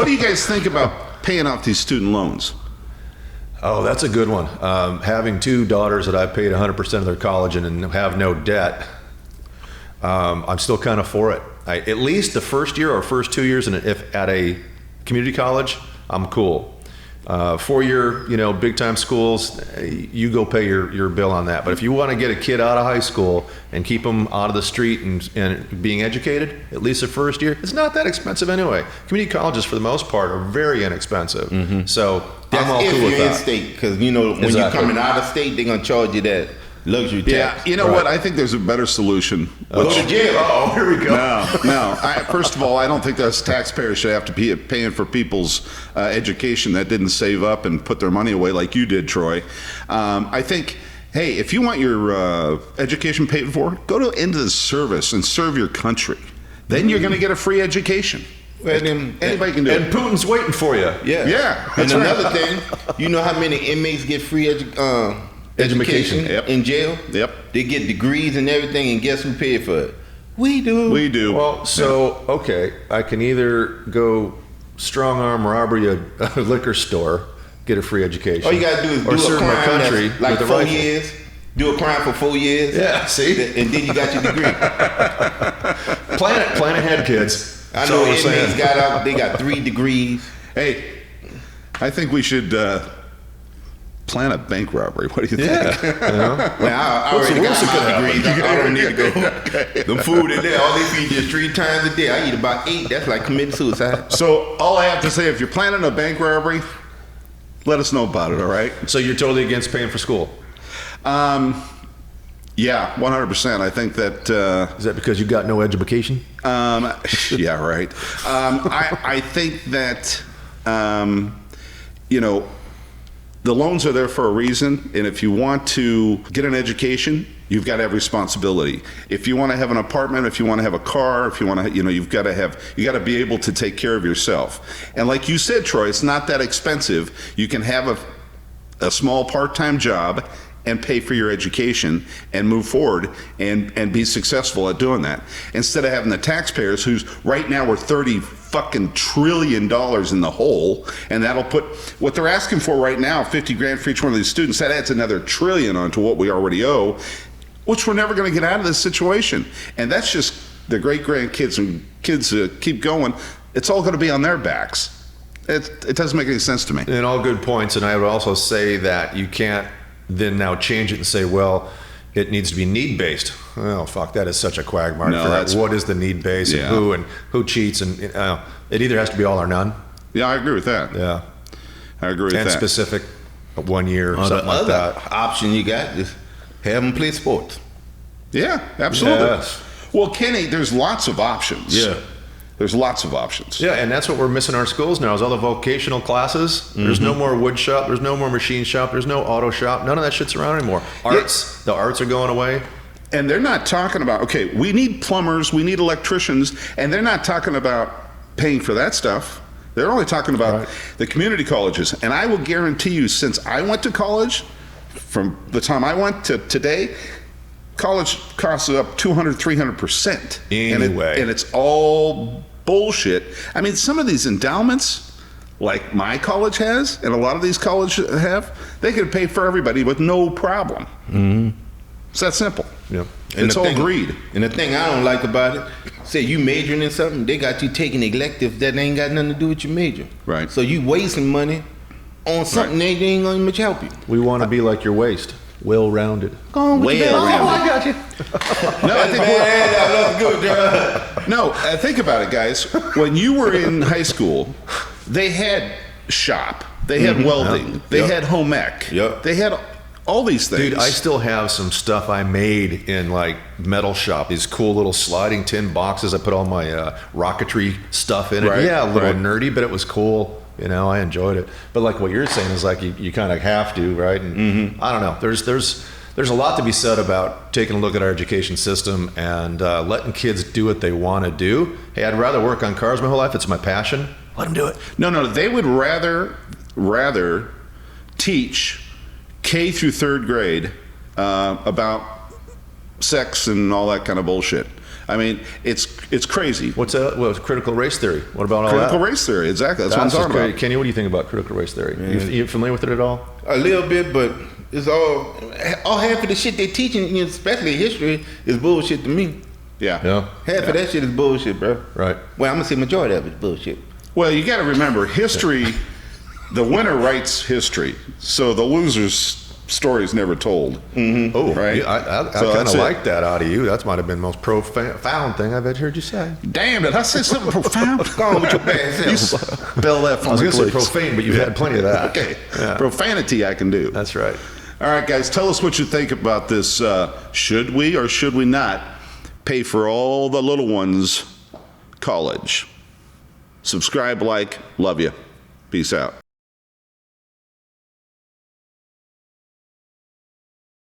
what do you guys think about paying off these student loans? Oh, that's a good one. Having two daughters that I paid 100% of their college and have no debt, I'm still kind of for it. At least the first year or first 2 years, and if at a community college, I'm cool. 4-year, big time schools, you go pay your bill on that. But if you want to get a kid out of high school and keep them out of the street and being educated, at least the first year, it's not that expensive anyway. Community colleges, for the most part, are very inexpensive. So that's I'm all cool with that. in state, because when you're coming out of state, they're gonna charge you that luxury tax. Yeah, you know what? I think there's a better solution. Go to jail. Oh, here we go. No. First of all, I don't think us taxpayers should have to be paying for people's education that didn't save up and put their money away like you did, Troy. I think, hey, if you want your education paid for, go into the service and serve your country. Then you're going to get a free education. Anybody can do it. And Putin's waiting for you. Yeah. And another thing, you know how many inmates get free education in jail? Yep. They get degrees and everything, and guess who paid for it? We do. Well, okay, I can either go strong arm robbery a liquor store, get a free education. All you gotta do is do a crime that's like 4 years. Do a crime for 4 years. Yeah, see? And then you got your degree. Plan ahead, kids. I know inmates got out, they got 3 degrees. Hey, I think we should plan a bank robbery. What do you think? Yeah. I already got my degrees. I don't need to go. Okay. The food in there, all they feed you is 3 times a day. I eat about 8. That's like committing suicide. So all I have to say, if you're planning a bank robbery, let us know about it, all right? So you're totally against paying for school? Yeah, 100%. I think that... Is that because you got no education? Yeah, right. I think that, the loans are there for a reason, and if you want to get an education, you've got to have responsibility. If you want to have an apartment, if you want to have a car, if you want to, you got to be able to take care of yourself. And like you said, Troy, it's not that expensive. You can have a small part-time job and pay for your education and move forward and be successful at doing that. Instead of having the taxpayers, who's right now we're $30 fucking trillion in the hole, and that'll put what they're asking for right now, $50,000 for each one of these students. That adds another $1 trillion onto what we already owe, which we're never going to get out of this situation. And that's just the great grandkids and kids keep going. It's all going to be on their backs. It doesn't make any sense to me. And all good points. And I would also say that you can't then now change it and say, well, it needs to be need-based. Oh, fuck, that is such a quagmire. No, what is the need-based and who cheats, and it either has to be all or none. Yeah, I agree with that. Yeah, I agree with that. And specific, 1 year, something like that. The other option you got is have them play sports. Yeah, absolutely. Yes. Well, Kenny, there's lots of options. Yeah. There's lots of options. Yeah, and that's what we're missing in our schools now is all the vocational classes. There's no more wood shop. There's no more machine shop. There's no auto shop. None of that shit's around anymore. Arts, the arts are going away. And they're not talking about, okay, we need plumbers, we need electricians, and they're not talking about paying for that stuff. They're only talking about the community colleges. And I will guarantee you, since I went to college, from the time I went to today, college costs up 200, 300%. Anyway. And it's all bullshit. I mean, some of these endowments, like my college has, and a lot of these colleges have, they could pay for everybody with no problem. Mm-hmm. It's that simple. Yeah. It's all greed. And the thing I don't like about it, say you majoring in something, they got you taking electives that ain't got nothing to do with your major. Right. So you wasting money on something that ain't gonna much help you. We want to be like your waist. Well-rounded. Go on with your bell. Well-rounded. I got you. No, think about it, guys. When you were in high school, they had shop, they had welding, they had home ec, they had all these things. Dude, I still have some stuff I made in like metal shop, these cool little sliding tin boxes. I put all my rocketry stuff in it. Right, Yeah, a little nerdy, but it was cool. I enjoyed it. But like what you're saying is like you kind of have to, right? And I don't know. There's a lot to be said about taking a look at our education system and letting kids do what they want to do. Hey, I'd rather work on cars my whole life. It's my passion. Let them do it. No, they would rather teach K through third grade about sex and all that kind of bullshit. I mean, it's crazy. What's that? Well, critical race theory. What about all Critical that? race theory, exactly. That's what I'm That's just talking great. about. Kenny, what do you think about critical race theory? You familiar with it at all? A little bit, but it's all half of the shit they teaching, especially history, is bullshit to me. Yeah. Half of that shit is bullshit, bro. Right. Well, I'm gonna say majority of it is bullshit. Well, you got to remember, history, the winner writes history, so the loser's story is never told. Oh, Right. yeah, I So kind that's of it. like that out of you. That might have been the most profound thing I've ever heard you say. Damn, did I say something profound? Go on with your bad You self. spell that for I was me, going to say please. profane, but you've had plenty of that. Okay. Yeah. Profanity I can do. That's right. All right, guys, tell us what you think about this. Should we or should we not pay for all the little ones' college? Subscribe, like, love you. Peace out.